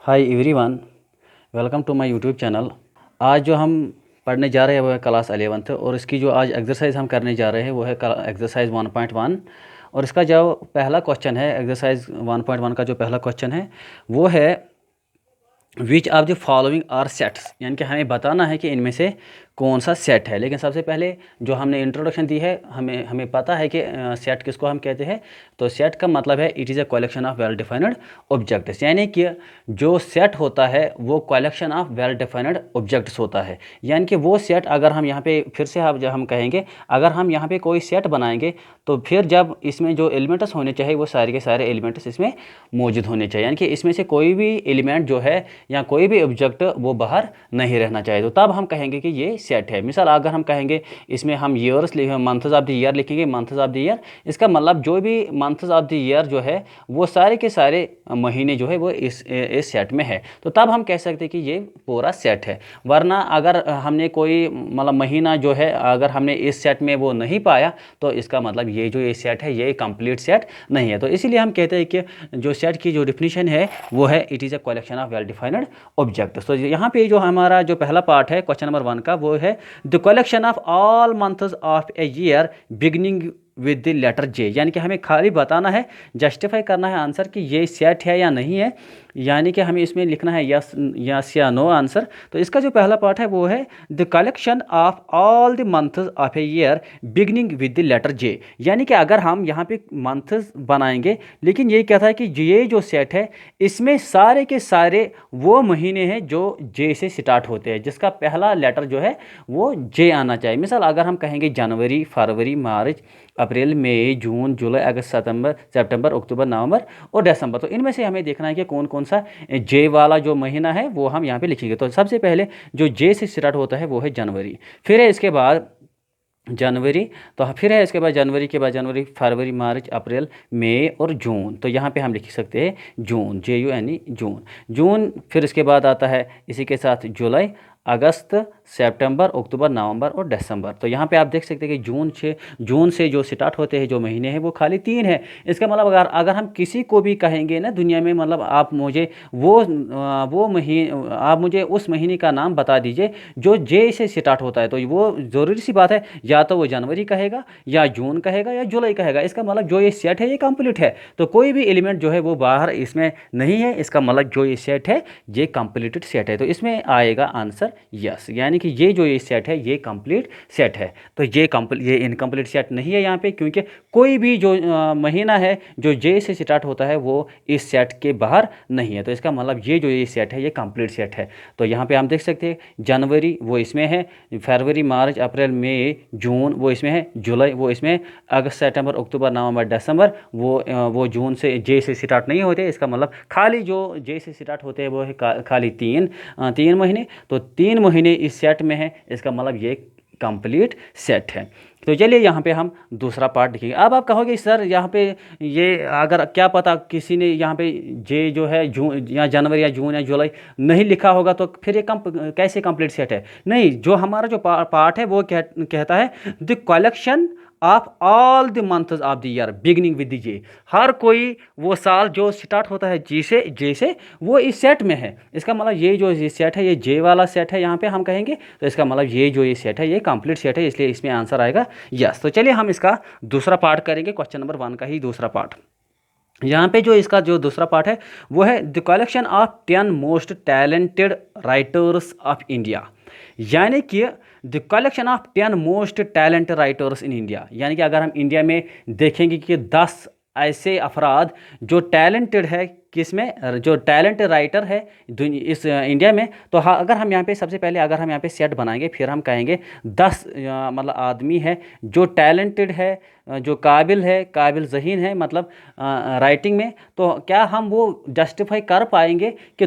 Hi everyone, welcome to my YouTube channel. आज जो हम पढ़ने जा रहे हैं वो है क्लास 11th और इसकी जो आज एक्सरसाइज हम करने जा रहे हैं वो है एक्सरसाइज 1.1। और इसका जो पहला क्वेश्चन है एक्सरसाइज 1.1 का जो पहला क्वेश्चन है वो है which of the following are sets, यानी कि हमें बताना है कि इनमें से कौन सा सेट है। लेकिन सबसे पहले जो हमने इंट्रोडक्शन दी है, हमें पता है कि सेट किसको हम कहते हैं। तो सेट का मतलब है it is a collection of well defined objects, यानी कि जो सेट होता है वो collection of well defined objects होता है। यानी कि वो सेट अगर हम यहाँ पे फिर से जब हम कहेंगे, अगर हम यहाँ पे कोई सेट बनाएंगे तो फिर जब इसमें जो एलिमेंट्स होने चाहिए वो सारे के सारे एलिमेंट्स इसमें मौजूद होने चाहिए, यानी कि इसमें से कोई भी एलिमेंट जो है या कोई भी ऑब्जेक्ट वो बाहर नहीं रहना चाहिए। तो तब हम कहेंगे कि ये सेट है। मिसाल अगर हम कहेंगे इसमें हम years months of the year लिखेंगे, मंथ्स ऑफ द ईयर, इसका मतलब जो भी मंथ्स ऑफ द ईयर जो है वो सारे के सारे महीने जो है वो इस सेट में है। तो तब हम कह सकते हैं कि ये पूरा सेट है। वरना अगर हमने कोई मतलब महीना जो है अगर हमने इस सेट में वो नहीं पाया तो इसका मतलब ये जो ये सेट है ये कंप्लीट सेट नहीं है। तो इसीलिए हम कहते हैं कि जो सेट की जो डिफिनीशन है वो है it is a collection of well defined object. तो यहाँ पे जो हमारा जो पहला पार्ट है क्वेश्चन नंबर 1 का वो है the collection of all months of a year beginning with the letter J, यानी कि हमें खाली बताना है, जस्टिफाई करना है आंसर कि ये सेट है या नहीं है, यानी कि हमें इसमें लिखना है यस या नो आंसर। तो इसका जो पहला पार्ट है वो है the collection of all the months of a year beginning with the letter J, यानी कि अगर हम यहाँ पे मंथ्स बनाएंगे लेकिन ये कहता है कि ये जो सेट है इसमें सारे के सारे वो महीने हैं जो जे से स्टार्ट होते हैं, जिसका पहला लेटर जो है वो जे आना चाहिए। मिसाल अगर हम कहेंगे जनवरी, फरवरी, मार्च, अप्रैल, मई, जून, जुलाई, अगस्त, सितंबर, अक्टूबर, नवंबर और दिसंबर, तो इनमें से हमें देखना है कि कौन कौन सा जे वाला जो महीना है वो हम यहाँ पे लिखेंगे। तो सबसे पहले जो जे से स्टार्ट होता है वो है जनवरी, फिर है इसके बाद जनवरी, तो फिर है इसके बाद जनवरी के बाद जनवरी, फरवरी, मार्च, अप्रैल, मई और जून। तो यहाँ पे हम लिख सकते हैं जून, JUNE, जून। जून फिर इसके बाद आता है इसी के साथ जुलाई, अगस्त, सितंबर, अक्टूबर, नवंबर और दिसंबर। तो यहाँ पे आप देख सकते हैं कि जून से जो स्टार्ट होते हैं जो महीने हैं वो खाली 3 है। इसका मतलब अगर हम किसी को भी कहेंगे ना दुनिया में, मतलब आप मुझे आप मुझे उस महीने का नाम बता दीजिए जो जे से स्टार्ट होता है, तो वो ज़रूरी सी बात है या तो वो जनवरी कहेगा या जून कहेगा या जुलाई कहेगा। इसका मतलब जो ये सेट है ये कंप्लीट है। तो कोई भी एलिमेंट जो है वो बाहर इसमें नहीं है, इसका मतलब जो ये सेट है ये कंप्लीटेड सेट है। तो इसमें आएगा आंसर यस, यानी कि ये जो ये सेट है ये कंप्लीट सेट है। तो ये इनकम्प्लीट सेट नहीं है यहाँ पे, क्योंकि कोई भी जो महीना है जो जे से स्टार्ट होता है वो इस सेट के बाहर नहीं है। तो इसका मतलब ये जो ये सेट है ये कंप्लीट सेट है। तो यहाँ पे हम देख सकते हैं जनवरी वो इसमें है, फरवरी, मार्च, अप्रैल, मई, जून वो इसमें है, जुलाई वो इसमें, अगस्त, सितंबर, अक्टूबर, नवंबर, दिसंबर वो जून से जे से स्टार्ट नहीं होते। इसका मतलब खाली जो जे से स्टार्ट होते हैं वो है खाली तीन महीने। तो 3 महीने इस सेट में है, इसका मतलब ये कंप्लीट सेट है। तो चलिए यहाँ पे हम दूसरा पार्ट देखेंगे। अब आप कहोगे सर यहाँ पे ये अगर क्या पता किसी ने यहाँ पे जे जो है जून या जनवरी या जून या जुलाई नहीं लिखा होगा तो फिर ये कैसे कंप्लीट सेट है। नहीं, जो हमारा जो पार्ट है वो कहता है the collection of all the months of the year beginning with the J, हर कोई वो साल जो स्टार्ट होता है जे से वो इस सेट में है। इसका मतलब ये जो ये सेट है ये जे वाला सेट है यहाँ पे हम कहेंगे। तो इसका मतलब ये जो ये सेट है ये कंप्लीट सेट है, इसलिए इसमें आंसर आएगा यस। तो चलिए हम इसका दूसरा पार्ट करेंगे, क्वेश्चन नंबर 1 का ही दूसरा पार्ट। यहाँ पे जो इसका जो दूसरा पार्ट है वो है the collection of 10 most talented writers of India, यानी कि the collection of 10 most talented writers in India, यानी कि अगर हम इंडिया में देखेंगे कि 10 ऐसे अफराद जो टैलेंटेड है, किसमें, जो टैलेंट राइटर है इस इंडिया में। तो हाँ, अगर हम यहाँ पे सबसे पहले अगर हम यहाँ पे सेट बनाएंगे फिर हम कहेंगे 10 मतलब आदमी है जो टैलेंटेड है, जो काबिल ज़हीन है, मतलब राइटिंग में। तो क्या हम वो जस्टिफाई कर पाएंगे कि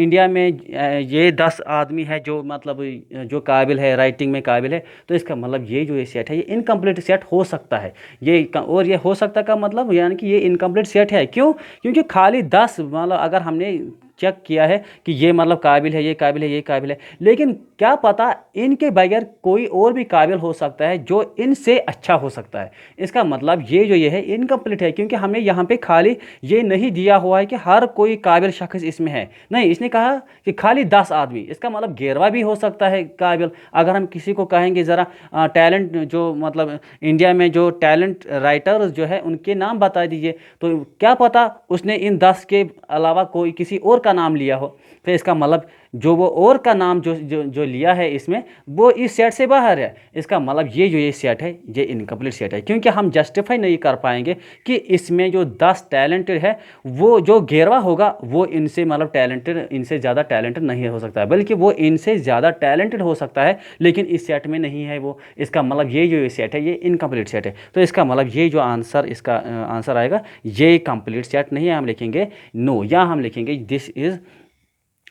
इंडिया में ये 10 आदमी है जो मतलब जो काबिल है, राइटिंग में काबिल है। तो इसका मतलब ये जो ये सेट है ये इनकम्प्लीट सेट हो सकता है। और ये हो सकता का मतलब यानी कि ये इनकम्प्लीट सेट है। क्यों? क्योंकि खाली 10 मतलब अगर हमने चेक किया है कि ये मतलब काबिल है, ये काबिल है, ये काबिल है, लेकिन क्या पता इनके बगैर कोई और भी काबिल हो सकता है जो इनसे अच्छा हो सकता है। इसका मतलब ये है इनकम्प्लीट है, क्योंकि हमने यहाँ पे खाली ये नहीं दिया हुआ है कि हर कोई काबिल शख्स इसमें है, नहीं, इसने कहा कि खाली 10 आदमी। इसका मतलब गेरवा भी हो सकता है काबिल। अगर हम किसी को कहेंगे ज़रा टैलेंट जो मतलब इंडिया में जो टैलेंट राइटर्स जो है उनके नाम बता दीजिए, तो क्या पता उसने इन 10 के अलावा कोई किसी और का नाम लिया हो। तो इसका मतलब जो वो और का नाम जो लिया है इसमें, वो इस सेट से बाहर है। इसका मतलब ये सेट है, ये इनकम्प्लीट सेट है, क्योंकि हम जस्टिफाई नहीं कर पाएंगे कि इसमें जो 10 टैलेंटेड है वो जो गेरवा होगा वो इनसे मतलब टैलेंटेड, इनसे ज़्यादा टैलेंटेड नहीं हो सकता है, बल्कि वो इनसे ज़्यादा टैलेंटेड हो सकता है, लेकिन इस सेट में नहीं है वो। इसका मतलब ये सेट है, ये इनकम्प्लीट सेट है। तो इसका मतलब ये जो आंसर, इसका आंसर आएगा ये कंप्लीट सेट नहीं है, हम लिखेंगे नो, या हम लिखेंगे this is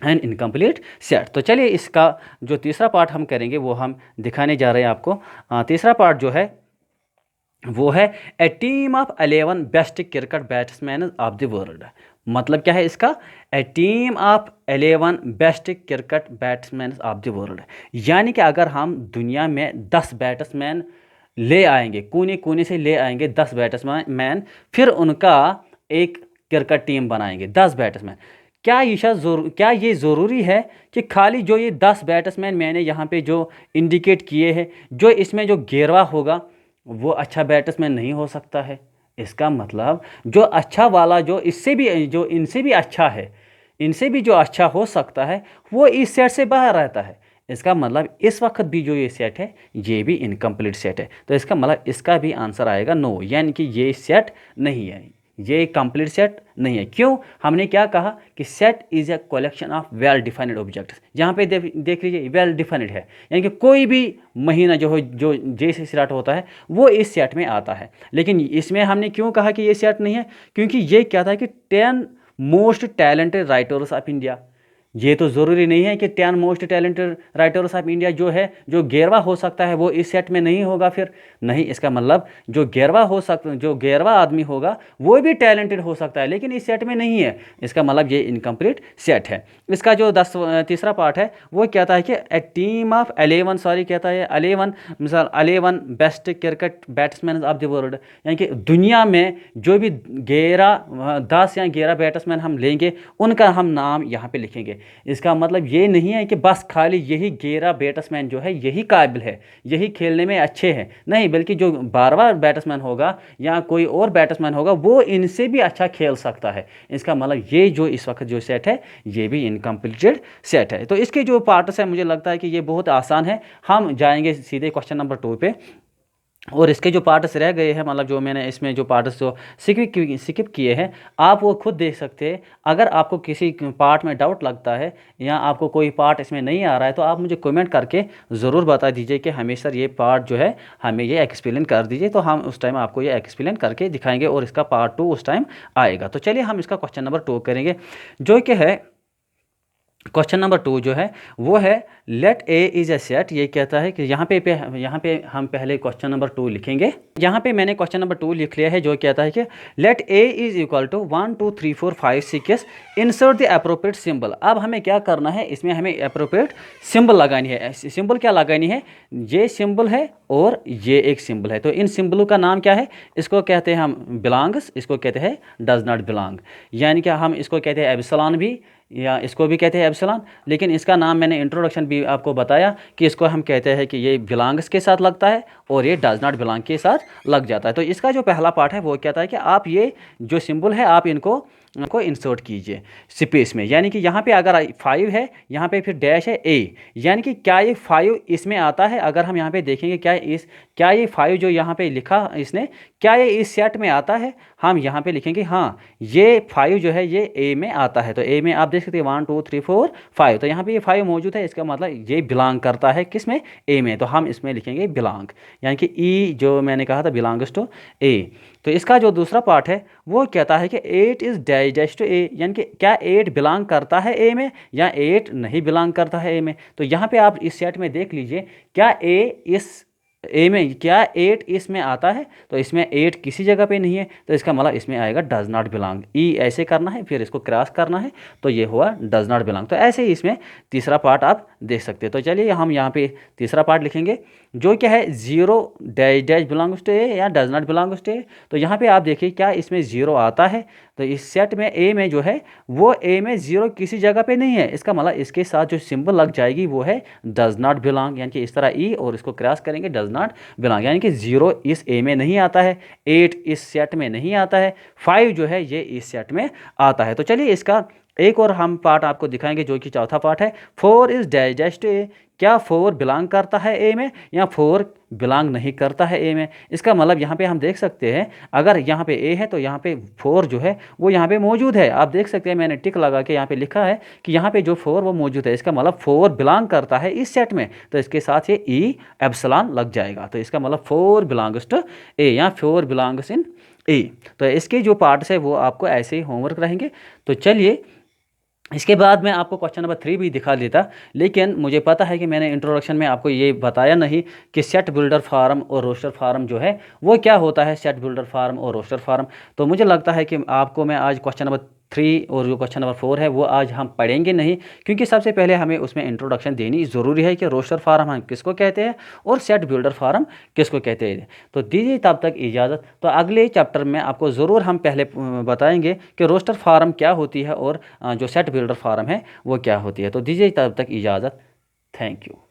an incomplete set. तो चलिए इसका जो तीसरा पार्ट हम करेंगे वो हम दिखाने जा रहे हैं आपको। तीसरा पार्ट जो है वो है a team of 11 best cricket batsman of the world. मतलब क्या है इसका, a team of 11 best cricket batsman of the world, यानी कि अगर हम दुनिया में 10 बैट्समैन ले आएंगे, कोने कोने से ले आएंगे 10 बैट्समैन, फिर उनका एक क्रिकेट टीम बनाएंगे 10 बैट्समैन। क्या ये ज़रूरी है कि खाली जो ये 10 बैट्समैन मैंने यहाँ पे जो इंडिकेट किए हैं, जो इसमें जो गेरवा होगा वो अच्छा बैट्समैन नहीं हो सकता है? इसका मतलब जो अच्छा वाला जो इससे भी, जो इनसे भी अच्छा है, इनसे भी जो अच्छा हो सकता है, वो इस सेट से बाहर रहता है। इसका मतलब इस वक्त भी जो ये सेट है ये भी इनकम्प्लीट सेट है। तो इसका मतलब इसका भी आंसर आएगा नो, यानी कि ये सेट नहीं है, ये कंप्लीट सेट नहीं है। क्यों? हमने क्या कहा कि set is a collection of well defined objects. यहाँ पे देख लीजिए वेल डिफाइंड है, यानी कि कोई भी महीना जो जैसे स्टार्ट होता है वो इस सेट में आता है। लेकिन इसमें हमने क्यों कहा कि ये सेट नहीं है? क्योंकि ये क्या था कि 10 most talented writers of India. ये तो ज़रूरी नहीं है कि 10 most talented writers of India जो है, जो गेरवा हो सकता है वो इस सेट में नहीं होगा फिर नहीं। इसका मतलब जो गेरवा आदमी होगा वो भी टैलेंटेड हो सकता है, लेकिन इस सेट में नहीं है। इसका मतलब ये इनकम्प्लीट सेट है। इसका जो तीसरा पार्ट है वो कहता है कि ए टीम ऑफ 11, सॉरी कहता है 11 मिसाल 11 best cricket batsman of the world, यानी कि दुनिया में जो भी 10 या 11 बैट्समैन हम लेंगे उनका हम नाम यहाँ पे लिखेंगे। इसका मतलब ये नहीं है कि बस खाली यही 11 बैट्समैन जो है यही काबिल है, यही खेलने में अच्छे हैं, नहीं, बल्कि जो 12वां बैट्समैन होगा या कोई और बैट्समैन होगा वो इनसे भी अच्छा खेल सकता है। इसका मतलब ये जो इस वक्त जो सेट है ये भी इनकम्प्लीटेड सेट है। तो इसके जो पार्ट्स है मुझे लगता है कि ये बहुत आसान है। हम जाएंगे सीधे क्वेश्चन नंबर 2 पे, और इसके जो पार्ट्स रह गए हैं, मतलब जो मैंने इसमें जो पार्ट्स जो स्किप किए हैं आप वो खुद देख सकते हैं। अगर आपको किसी पार्ट में डाउट लगता है या आपको कोई पार्ट इसमें नहीं आ रहा है तो आप मुझे कमेंट करके ज़रूर बता दीजिए कि हमें सर ये पार्ट जो है हमें ये एक्सप्लेन कर दीजिए, तो हम उस टाइम आपको ये एक्सप्लेन करके दिखाएंगे और इसका पार्ट 2 उस टाइम आएगा। तो चलिए हम इसका क्वेश्चन नंबर 2 करेंगे, जो कि है क्वेश्चन नंबर 2 जो है वो है let A is a set. ये कहता है कि यहाँ पे हम पहले क्वेश्चन नंबर 2 लिखेंगे। यहाँ पे मैंने क्वेश्चन नंबर 2 लिख लिया है, जो कहता है कि let A is equal to 1 2 3 4 5 6 insert the appropriate symbol. अब हमें क्या करना है, इसमें हमें अप्रोप्रिएट सिंबल लगानी है। सिंबल क्या लगानी है, ये सिंबल है और ये एक सिंबल है। तो इन सिंबलों का नाम क्या है, इसको कहते हैं हम बिलोंग्स, इसको कहते हैं डज नॉट बिलोंग, यानी कि हम इसको कहते हैं एप्सिलॉन भी, या इसको भी कहते हैं एप्सिलॉन। लेकिन इसका नाम मैंने इंट्रोडक्शन भी आपको बताया कि इसको हम कहते हैं कि ये बिलोंग्स के साथ लगता है और ये डज नॉट बिलोंग के साथ लग जाता है। तो इसका जो पहला पार्ट है वो कहता है कि आप ये जो सिंबल है आप इनको इंसर्ट कीजिए स्पेस में, यानी कि यहाँ पे अगर 5 है, यहाँ पे फिर डैश है ए, यानी कि क्या ये 5 इसमें आता है? अगर हम यहाँ पे देखेंगे क्या ये 5 जो यहाँ पे लिखा इसने, क्या ये इस सेट में आता है? हम यहाँ पे लिखेंगे हाँ ये 5 जो है ये ए में आता है। तो ए में आप देख सकते हैं 1 2 3 4 5, तो यहाँ पे ये 5 मौजूद है, इसका मतलब ये बिलोंग करता है किस में, ए में। तो हम इसमें लिखेंगे बिलोंग, यानी कि ई जो मैंने कहा था बिलोंग्स टू ए। तो इसका जो दूसरा पार्ट है वो कहता है कि 8 इज डैश टू ए, यानी कि क्या 8 बिलोंग करता है ए में या 8 नहीं बिलोंग करता है ए में। तो यहाँ पे आप इस सेट में देख लीजिए क्या ए इस ए में क्या 8 इसमें आता है, तो इसमें 8 किसी जगह पे नहीं है, तो इसका मतलब इसमें आएगा डज नॉट बिलोंग। ई ऐसे करना है, फिर इसको क्रॉस करना है, तो ये हुआ डज नॉट बिलोंग। तो ऐसे ही इसमें तीसरा पार्ट आप देख सकते हो। तो चलिए हम यहाँ पे तीसरा पार्ट लिखेंगे, जो क्या है 0 डैश डैश बिलोंग्स टू ए या डज नॉट बिलोंग्स टू ए। तो यहाँ पे आप देखिए क्या इसमें 0 आता है, तो इस सेट में ए में जो है वो ए में 0 किसी जगह पे नहीं है, इसका मतलब इसके साथ जो सिंबल लग जाएगी वो है डज नॉट बिलोंग, यानी कि इस तरह ई और इसको क्रॉस करेंगे डज नॉट बिलोंग, यानी कि 0 इस ए में नहीं आता है, 8 इस सेट में नहीं आता है, 5 जो है ये इस सेट में आता है। तो चलिए इसका एक और हम पार्ट आपको दिखाएंगे, जो कि चौथा पार्ट है, 4 इज डैश डैश टू ए। क्या 4 बिलोंग करता है ए में या 4 बिलोंग नहीं करता है ए में। इसका मतलब यहाँ पे हम देख सकते हैं, अगर यहाँ पे ए है तो यहाँ पे 4 जो है वो यहाँ पे मौजूद है। आप देख सकते हैं मैंने टिक लगा के यहाँ पे लिखा है कि यहाँ पे जो 4 वो मौजूद है, इसका मतलब 4 बिलोंग करता है इस सेट में, तो इसके साथ ये ई एप्सिलॉन लग जाएगा। तो इसका मतलब 4 बिलोंग्स टू ए या 4 बिलोंग्स इन ए। तो इसके जो पार्ट्स है वो आपको ऐसे ही होमवर्क रहेंगे। तो चलिए इसके बाद मैं आपको क्वेश्चन नंबर 3 भी दिखा देता, लेकिन मुझे पता है कि मैंने इंट्रोडक्शन में आपको ये बताया नहीं कि सेट बिल्डर फार्म और रोस्टर फार्म जो है वो क्या होता है, सेट बिल्डर फार्म और रोस्टर फार्म। तो मुझे लगता है कि आपको मैं आज क्वेश्चन नंबर 3 और जो क्वेश्चन नंबर 4 है वो आज हम पढ़ेंगे नहीं, क्योंकि सबसे पहले हमें उसमें इंट्रोडक्शन देनी ज़रूरी है कि रोस्टर फार्म हम किसको कहते हैं और सेट बिल्डर फार्म किसको कहते हैं। तो दीजिए तब तक इजाज़त। तो अगले चैप्टर में आपको ज़रूर हम पहले बताएंगे कि रोस्टर फार्म क्या होती है और जो सेट बिल्डर फार्म है वो क्या होती है। तो दीजिए तब तक इजाज़त। Thank you.